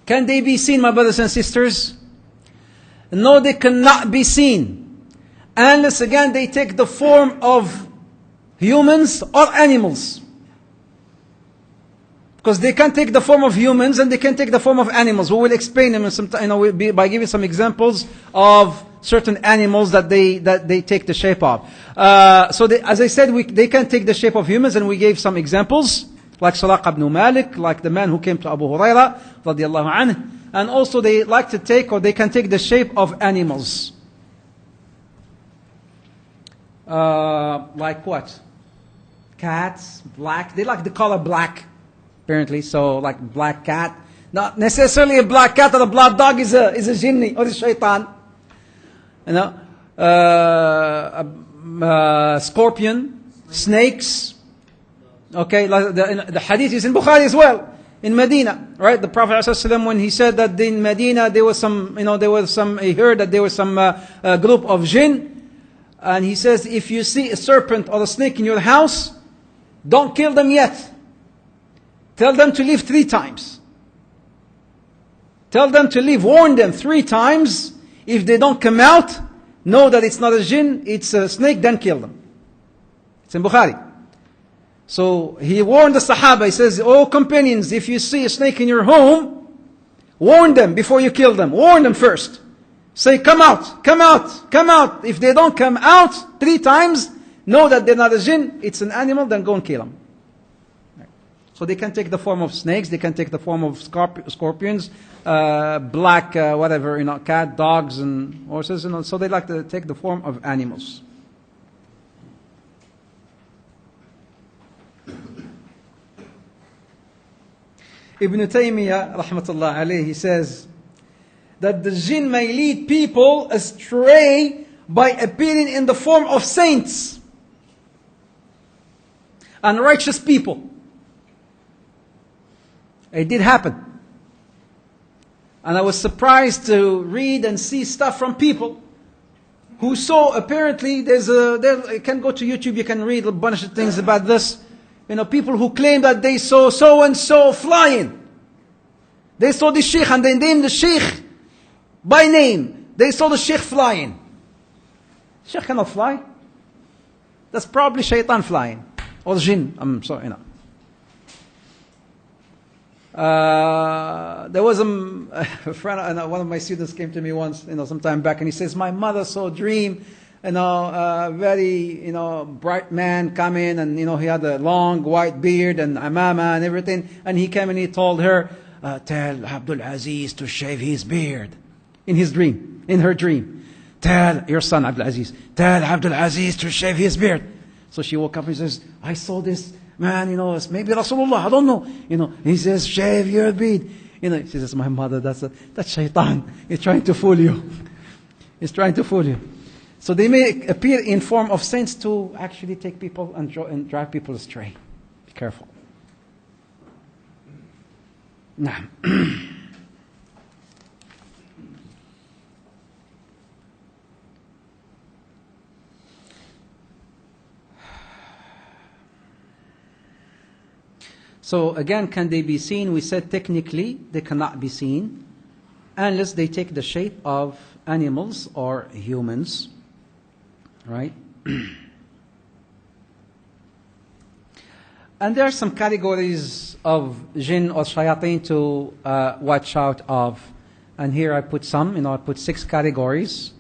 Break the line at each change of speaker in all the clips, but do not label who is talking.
Can they be seen, my brothers and sisters? No, they cannot be seen. Unless again they take the form of humans or animals. Because they can take the form of humans and they can take the form of animals. We will explain them by giving some examples of certain animals that they take the shape of. As I said, they can take the shape of humans, and we gave some examples, like Suraq ibn Malik, like the man who came to Abu Huraira, radiallahu anhu. And also they like to take, or they can take the shape of animals. Like what? Cats, black. They like the color black, apparently. So like black cat. Not necessarily a black cat or a black dog is a jinni or a shaitan. You know, scorpion, snakes. Okay, like the hadith is in Bukhari as well. In Medina, right? The Prophet ﷺ, when he said that in Medina he heard that there was some group of jinn, and he says, if you see a serpent or a snake in your house, don't kill them yet. Tell them to leave 3 times. Tell them to leave, warn them 3 times. If they don't come out, know that it's not a jinn, it's a snake, then kill them. It's in Bukhari. So he warned the Sahaba, he says, "Oh companions, if you see a snake in your home, warn them before you kill them. Warn them first. Say, come out, come out, come out. If they don't come out 3 times, know that they're not a jinn, it's an animal, then go and kill them." So they can take the form of snakes, they can take the form of scorpions, black, cat, dogs and horses, so they like to take the form of animals. Ibn Taymiyyah, rahmatullah alayhi, he says that the jinn may lead people astray by appearing in the form of saints and righteous people. It did happen. And I was surprised to read and see stuff from people who saw, apparently, you can go to YouTube, you can read a bunch of things about this. People who claim that they saw so-and-so flying. They saw the sheikh and they named the sheikh by name. They saw the sheikh flying. Sheikh cannot fly. That's probably shaitan flying. Or jinn. I'm sorry, there was a friend, one of my students came to me once, some time back, and he says, my mother saw a dream, a very, bright man come in, and, he had a long white beard and amama and everything, and he came and he told her, tell Abdul Aziz to shave his beard. In her dream. Tell your son Abdul Aziz, tell Abdul Aziz to shave his beard. So she woke up and says, I saw this man, it's maybe Rasulullah, I don't know. He says, shave your beard. She says, my mother, that's shaitan. He's trying to fool you. He's trying to fool you. So they may appear in form of saints to actually take people and drive people astray. Be careful. Now. So again, can they be seen? We said technically they cannot be seen unless they take the shape of animals or humans. Right? And there are some categories of jinn or shayateen to watch out of. And here I put some, I put 6 categories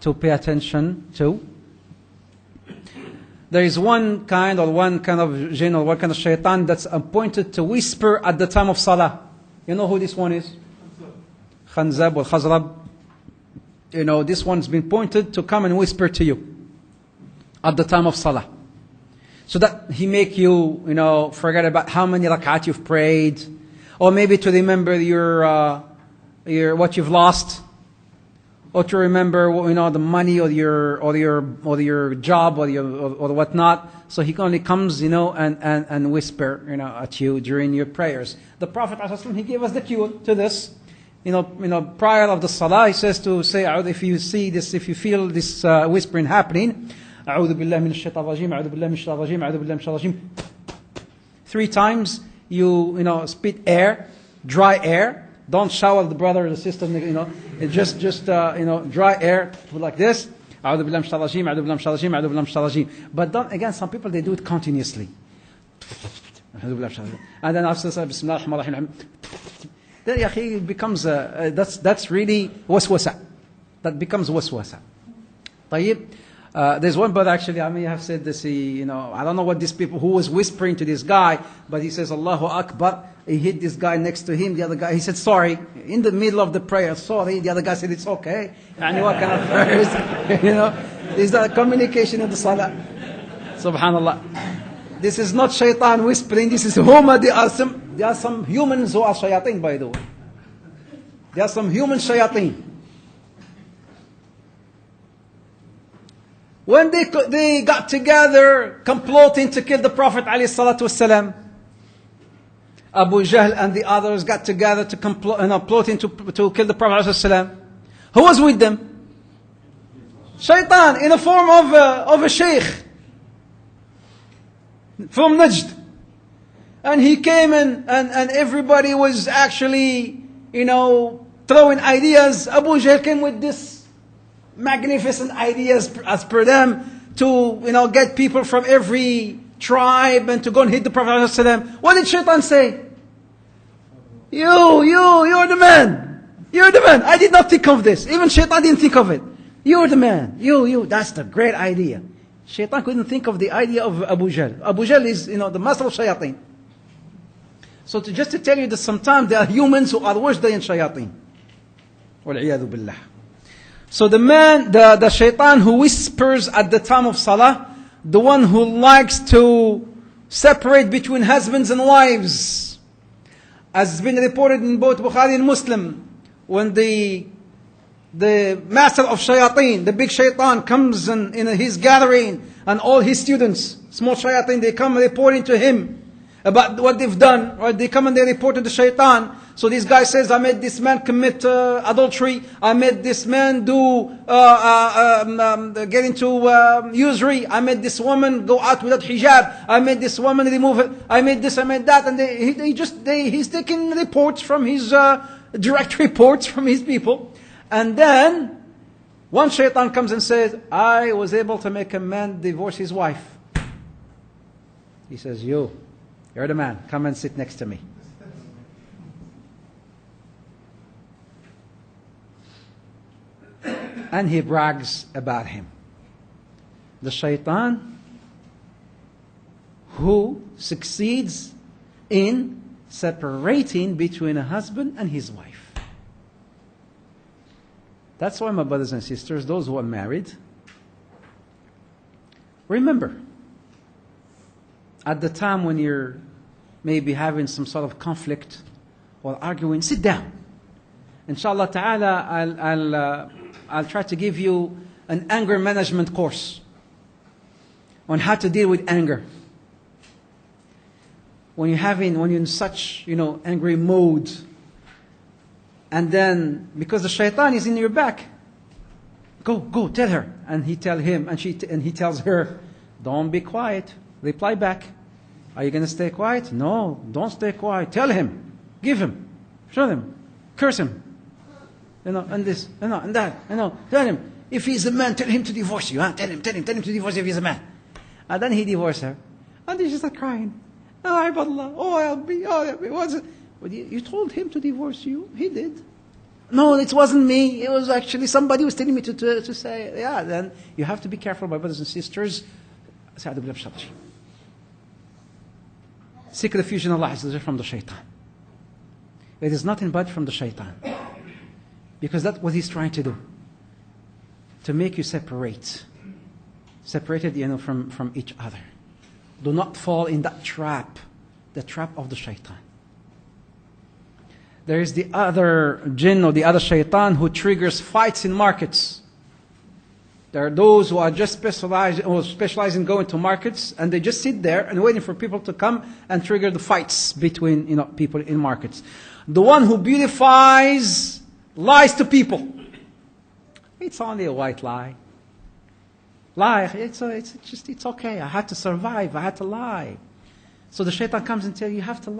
to pay attention to. There is one kind of jinn or one kind of shaitan that's appointed to whisper at the time of salah. You know who this one is? Khanzab or Khazrab. This one's been appointed to come and whisper to you at the time of salah. So that he make you, forget about how many rak'at you've prayed, or maybe to remember your what you've lost, or to remember, the money or your job or whatnot. So he only comes, and whisper, at you during your prayers. The Prophet ﷺ, he gave us the cue to this. Prior of the salah, he says to say, if you see this, if you feel this whispering happening, أعوذ بالله من الشيطان الرجيم أعوذ بالله من الشيطان الرجيم أعوذ بالله من الشيطان الرجيم. 3 times you spit air, dry air, Don't shower the brother or the sister, It just dry air, like this. أعوذ بالله من الشيطان الرجيم, أعوذ بالله من الشيطان الرجيم, أعوذ بالله من الشيطان الرجيم. But don't, again, some people, they do it continuously. And then after that, Bismillah ar-Rahman ar-Rahim. Then, it becomes, that's really waswasa. That becomes waswasa. طيب. There's one brother, actually, I may have said this, I don't know what these people, who was whispering to this guy, but he says, Allahu Akbar. He hit this guy next to him, the other guy, he said, sorry, in the middle of the prayer, sorry. The other guy said, it's okay. And what kind of prayers? Is that communication in the salah? Subhanallah. This is not shaitan whispering, this is huma. There are some humans who are shayateen, by the way. There are some human shayateen. When they got together, complotting to kill the Prophet ﷺ, Abu Jahl and the others got together to plotting to kill the Prophet ﷺ. Who was with them? Shaitan, in the form of a sheikh from Najd. And he came in, and everybody was actually, throwing ideas. Abu Jahl came with this magnificent ideas as per them to get people from every tribe and to go and hit the Prophet ﷺ. What did Shaitan say? You're the man. You're the man. I did not think of this. Even Shaitan didn't think of it. You're the man. That's the great idea. Shaitan couldn't think of the idea of Abu Jahl. Abu Jahl is, the master of shayateen. So just to tell you that sometimes there are humans who are worse than shayateen. Wal-'iyadhu billah. So the shaitan who whispers at the time of salah, the one who likes to separate between husbands and wives, as has been reported in both Bukhari and Muslim, when the master of shayateen, the big shaitan, comes in his gathering, and all his students, small shayateen, they come reporting to him about what they've done, right? They come and they report to the shaitan. So this guy says, I made this man commit adultery. I made this man get into usury. I made this woman go out without hijab. I made this woman remove it. I made this, I made that. And he's taking reports from his, direct reports from his people. And then, one shaitan comes and says, I was able to make a man divorce his wife. He says, you're the man. Come and sit next to me. And he brags about him. The shaitan who succeeds in separating between a husband and his wife. That's why, my brothers and sisters, those who are married, remember, at the time when you're maybe having some sort of conflict or arguing, sit down. Inshallah ta'ala, I'll try to give you an anger management course on how to deal with anger. When you're in such, angry mode, and then, because the shaitan is in your back, go, tell her. And he tell him, and he tells her, don't be quiet, reply back. Are you going to stay quiet? No, don't stay quiet. Tell him, give him, show him, curse him. And this, and that, tell him. If he's a man, tell him to divorce you. Tell him to divorce you if he's a man. And then he divorced her. And then she started crying. Oh, Ibadallah, what's it? But you told him to divorce you. He did. No, it wasn't me. It was actually somebody who was telling me to say, yeah. Then you have to be careful, my brothers and sisters. Seek refuge in Allah from the shaitan. It is nothing but from the shaitan. Because that's what he's trying to do. To make you separated, from each other. Do not fall in that trap, the trap of the shaitan. There is the other jinn or the other shaitan who triggers fights in markets. There are those who are just specialized in going to markets, and they just sit there and waiting for people to come and trigger the fights between people in markets. The one who beautifies lies to people. It's only a white lie. It's okay. I had to survive. I had to lie. So the shaitan comes and tells you, you have to lie.